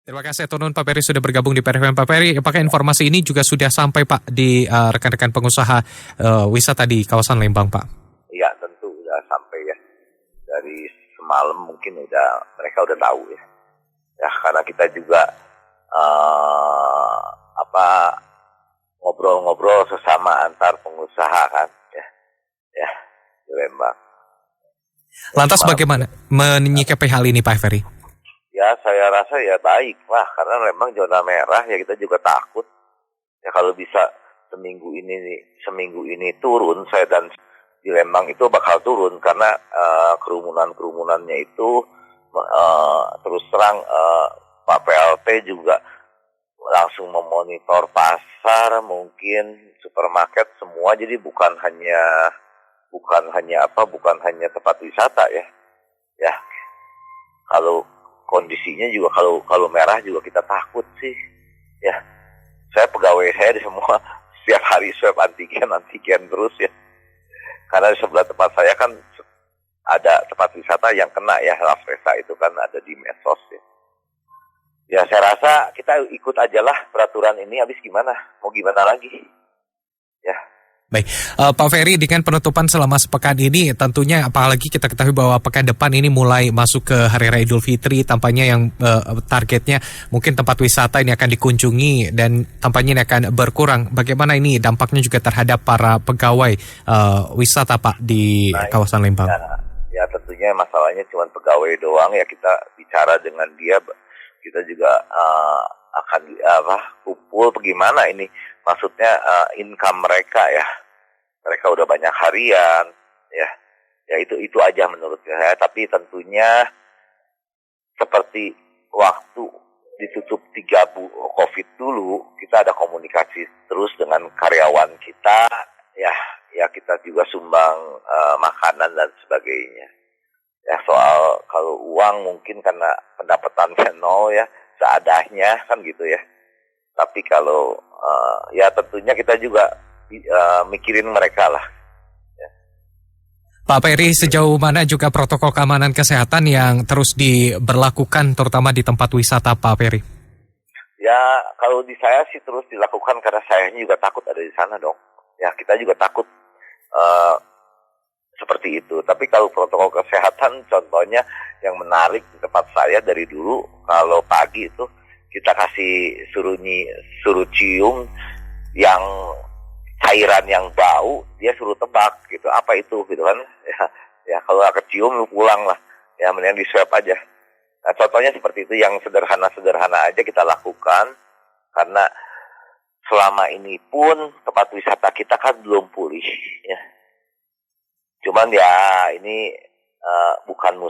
Terima kasih Atur Nuhun Pak Peri sudah bergabung di PRFM. Pak Peri, apakah informasi ini juga sudah sampai Pak di rekan-rekan pengusaha wisata di kawasan Lembang Pak? Iya tentu sudah sampai ya. Dari semalam mungkin mereka udah tahu ya. Ya karena kita juga ngobrol-ngobrol sesama antar pengusaha kan ya di Lembang. Lantas bagaimana menyikapi hal ini Pak Peri? Ya saya rasa ya baik lah, karena memang zona merah ya kita juga takut. Ya kalau bisa seminggu ini turun, saya dan di Lembang itu bakal turun karena kerumunan-kerumunannya itu terus terang Pak PLT juga langsung memonitor pasar, mungkin supermarket semua, jadi bukan hanya tempat wisata ya. Ya. Kalau kondisinya juga kalau merah juga kita takut sih. Ya. Saya pegawai saya di semua setiap hari swab antigen terus ya. Karena di sebelah tempat saya kan ada tempat wisata yang kena ya, Raffesa itu kan ada di medsos ya. Ya saya rasa kita ikut aja lah peraturan ini, habis gimana? Mau gimana lagi? Ya. Baik, Pak Ferry, dengan penutupan selama sepekan ini tentunya apalagi kita ketahui bahwa pekan depan ini mulai masuk ke Hari Raya Idul Fitri, tampaknya yang targetnya mungkin tempat wisata ini akan dikunjungi dan tampaknya ini akan berkurang. Bagaimana ini dampaknya juga terhadap para pegawai wisata Pak di kawasan Lembang? Ya tentunya masalahnya cuma pegawai doang ya, kita bicara dengan dia, kita juga akan kumpul bagaimana ini. Maksudnya income mereka ya, mereka udah banyak harian ya itu aja menurut saya. Tapi tentunya seperti waktu ditutup 3 COVID dulu, kita ada komunikasi terus dengan karyawan kita ya kita juga sumbang makanan dan sebagainya. Ya soal kalau uang mungkin karena pendapatannya nol ya, seadanya kan gitu ya. Tapi kalau ya tentunya kita juga mikirin mereka lah. Ya. Pak Peri, sejauh mana juga protokol keamanan kesehatan yang terus diberlakukan terutama di tempat wisata Pak Peri? Ya kalau di saya sih terus dilakukan karena saya juga takut ada di sana dong. Ya kita juga takut seperti itu. Tapi kalau protokol kesehatan contohnya yang menarik di tempat saya dari dulu, kalau pagi itu kita kasih suruh cium yang cairan yang bau, dia suruh tebak gitu, apa itu gitu kan. Ya kalau nggak kecium lu pulang lah. Ya mendingan di swab aja. Nah, contohnya seperti itu yang sederhana-sederhana aja kita lakukan, karena selama ini pun tempat wisata kita kan belum pulih ya. Cuman ya ini bukan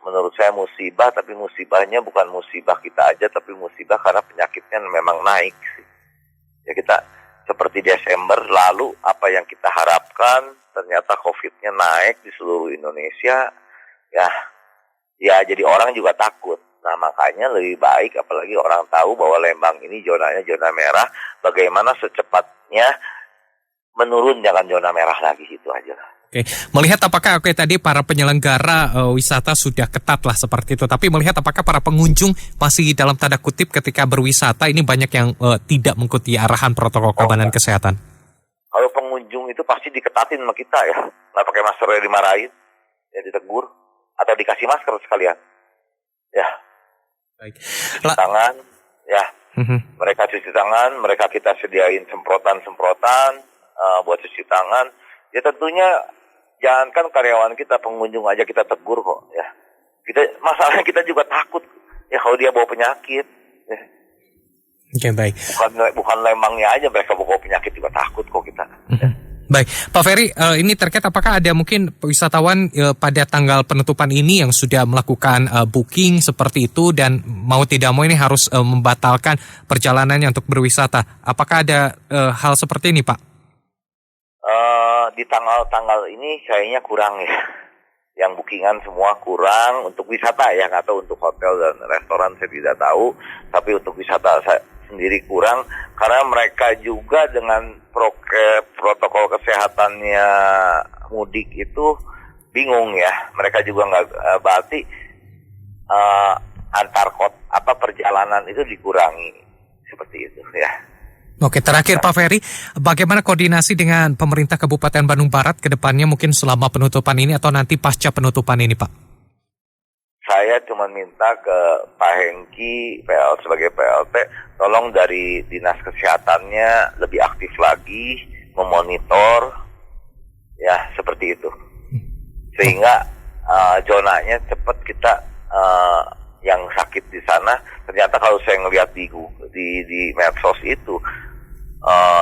menurut saya musibah, tapi musibahnya bukan musibah kita aja, tapi musibah karena penyakitnya memang naik sih. Ya kita seperti Desember lalu apa yang kita harapkan ternyata COVID-nya naik di seluruh Indonesia ya jadi orang juga takut. Nah makanya lebih baik apalagi orang tahu bahwa Lembang ini zonanya zona merah, bagaimana secepatnya menurun, jangan zona merah lagi, itu aja lah. Oke, melihat apakah tadi para penyelenggara wisata sudah ketat lah seperti itu, tapi melihat apakah para pengunjung masih dalam tanda kutip ketika berwisata ini banyak yang tidak mengikuti arahan protokol keamanan kesehatan? Kalau pengunjung itu pasti diketatin sama kita ya, nggak pakai masker ya dimarahin, ya ditegur, atau dikasih masker sekalian, ya. Baik. Cuci tangan, ya. Mereka cuci tangan, mereka kita sediain semprotan buat cuci tangan. Ya tentunya jangankan karyawan kita, pengunjung aja kita tegur kok ya. Masalahnya kita juga takut ya kalau dia bawa penyakit ya. Oke, baik. Bukan Lembangnya aja, mereka bawa penyakit juga takut kok kita. Ya. Baik, Pak Ferry, ini terkait apakah ada mungkin wisatawan pada tanggal penutupan ini yang sudah melakukan booking seperti itu dan mau tidak mau ini harus membatalkan perjalanannya untuk berwisata. Apakah ada hal seperti ini, Pak? Di tanggal-tanggal ini kayaknya kurang ya. Yang bookingan semua kurang untuk wisata ya, nggak tahu untuk hotel dan restoran saya tidak tahu. Tapi untuk wisata saya sendiri kurang karena mereka juga dengan protokol kesehatannya mudik itu bingung ya. Mereka juga nggak berarti antar kota perjalanan itu dikurangi seperti itu ya. Oke, terakhir Pak Ferry, bagaimana koordinasi dengan pemerintah Kabupaten Bandung Barat ke depannya mungkin selama penutupan ini atau nanti pasca penutupan ini, Pak? Saya cuma minta ke Pak Hengki sebagai PLT, tolong dari Dinas Kesehatannya lebih aktif lagi, memonitor, ya seperti itu. Sehingga zonanya cepat kita yang sakit di sana, ternyata kalau saya ngelihat di medsos itu,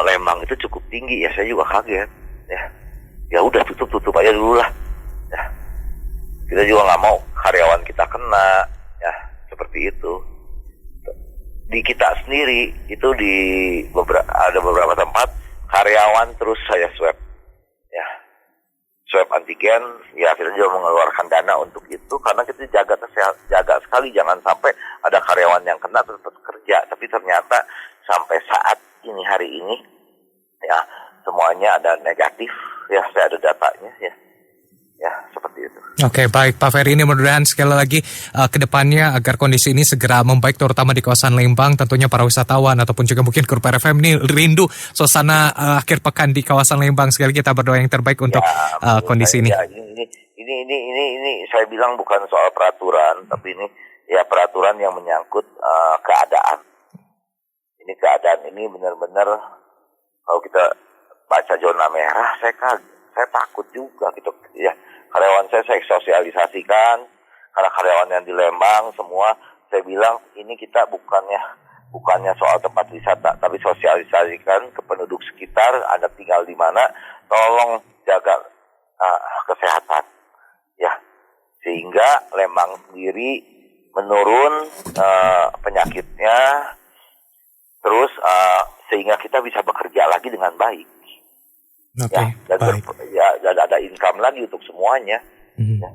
Lembang itu cukup tinggi ya, saya juga kaget ya udah tutup aja dulu lah ya, kita juga nggak mau karyawan kita kena ya, seperti itu. Di kita sendiri itu ada beberapa tempat karyawan terus saya swab antigen ya, kita juga mengeluarkan dana untuk itu karena kita jaga sekali jangan sampai ada karyawan yang kena terus kerja, tapi ternyata sampai saat ini hari ini ya semuanya ada negatif ya, saya ada datanya ya seperti itu. Oke, baik Pak Ferry, ini mudah-mudahan sekali lagi ke depannya agar kondisi ini segera membaik terutama di kawasan Lembang, tentunya para wisatawan ataupun juga mungkin Group RFM ini rindu suasana akhir pekan di kawasan Lembang. Sekali lagi kita berdoa yang terbaik untuk kondisi ini. Ya, ini saya bilang bukan soal peraturan, tapi ini ya peraturan yang menyangkut keadaan. Ini keadaan ini benar-benar kalau kita baca zona merah, saya takut juga gitu ya. Karyawan saya sosialisasikan, karena karyawan yang di Lembang semua saya bilang ini kita bukannya soal tempat wisata, tapi sosialisasikan ke penduduk sekitar, Anda tinggal di mana, tolong jaga kesehatan ya, sehingga Lembang sendiri menurun penyakitnya. Terus sehingga kita bisa bekerja lagi dengan baik, okay, dan ada income lagi untuk semuanya. Ya.